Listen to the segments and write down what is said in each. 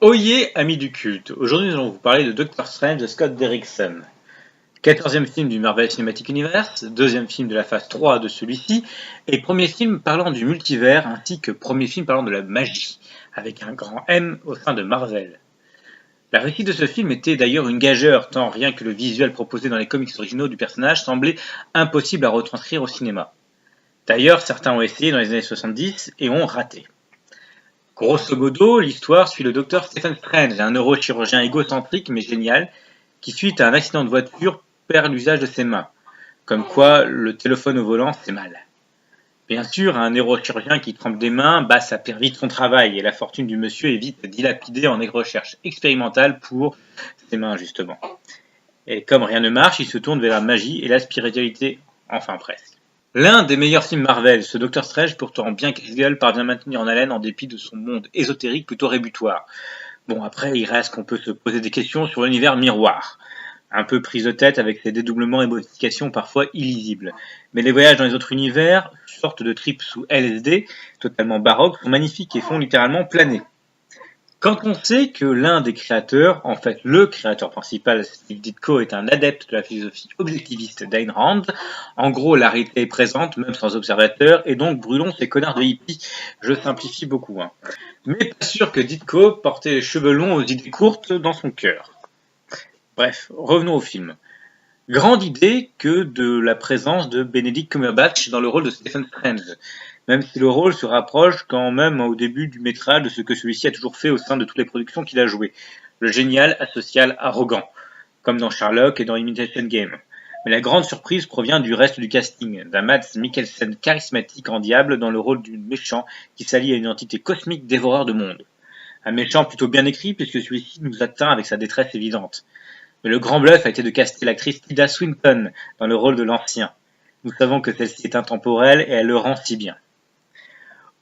Oyez, amis du culte, aujourd'hui nous allons vous parler de Doctor Strange de Scott Derrickson. 14e film du Marvel Cinematic Universe, deuxième film de la phase 3 de celui-ci, et premier film parlant du multivers ainsi que premier film parlant de la magie, avec un grand M au sein de Marvel. La réussite de ce film était d'ailleurs une gageure, tant rien que le visuel proposé dans les comics originaux du personnage semblait impossible à retranscrire au cinéma. D'ailleurs, certains ont essayé dans les années 70 et ont raté. Grosso modo, l'histoire suit le docteur Stephen Strange, un neurochirurgien égocentrique mais génial, qui suite à un accident de voiture perd l'usage de ses mains. Comme quoi, le téléphone au volant, c'est mal. Bien sûr, un neurochirurgien qui trempe des mains, ça perd vite son travail, et la fortune du monsieur est vite dilapidée en recherches expérimentales pour ses mains, justement. Et comme rien ne marche, il se tourne vers la magie et la spiritualité, enfin presque. L'un des meilleurs films Marvel, ce Doctor Strange, pourtant bien casse-gueule, parvient à maintenir en haleine en dépit de son monde ésotérique plutôt rébutoire. Bon, après, il reste qu'on peut se poser des questions sur l'univers miroir. Un peu prise de tête avec ses dédoublements et modifications parfois illisibles. Mais les voyages dans les autres univers, sorte de trip sous LSD, totalement baroque, sont magnifiques et font littéralement planer. Quand on sait que l'un des créateurs, en fait le créateur principal, Steve Ditko, est un adepte de la philosophie objectiviste d'Ayn Rand, en gros la réalité est présente, même sans observateur, et donc brûlons ces connards de hippies. Je simplifie beaucoup. Mais pas sûr que Ditko portait les cheveux longs aux idées courtes dans son cœur. Bref, revenons au film. Grande idée que de la présence de Benedict Cumberbatch dans le rôle de Stephen Strange, même si le rôle se rapproche quand même au début du métrage de ce que celui-ci a toujours fait au sein de toutes les productions qu'il a jouées. Le génial, asocial, arrogant, comme dans Sherlock et dans Imitation Game. Mais la grande surprise provient du reste du casting, d'un Mads Mikkelsen charismatique en diable dans le rôle du méchant qui s'allie à une entité cosmique dévoreur de monde. Un méchant plutôt bien écrit puisque celui-ci nous atteint avec sa détresse évidente. Mais le grand bluff a été de caster l'actrice Tilda Swinton dans le rôle de l'ancien. Nous savons que celle-ci est intemporelle et elle le rend si bien.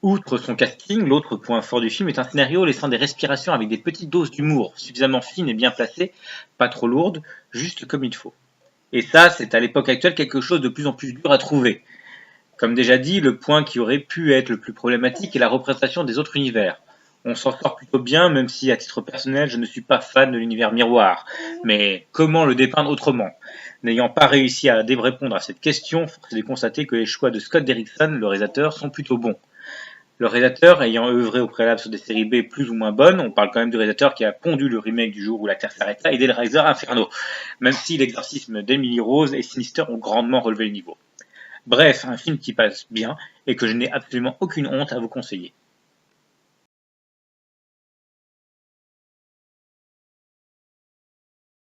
Outre son casting, l'autre point fort du film est un scénario laissant des respirations avec des petites doses d'humour, suffisamment fines et bien placées, pas trop lourdes, juste comme il faut. Et ça, c'est à l'époque actuelle quelque chose de plus en plus dur à trouver. Comme déjà dit, le point qui aurait pu être le plus problématique est la représentation des autres univers. On s'en sort plutôt bien, même si à titre personnel je ne suis pas fan de l'univers miroir. Mais comment le dépeindre autrement? N'ayant pas réussi à répondre à cette question, force est de constater que les choix de Scott Derrickson, le réalisateur, sont plutôt bons. Le réalisateur ayant œuvré au préalable sur des séries B plus ou moins bonnes, on parle quand même du réalisateur qui a pondu le remake du jour où la Terre s'arrêta et des réalisateurs Inferno, même si l'exorcisme d'Emily Rose et Sinister ont grandement relevé le niveau. Bref, un film qui passe bien et que je n'ai absolument aucune honte à vous conseiller.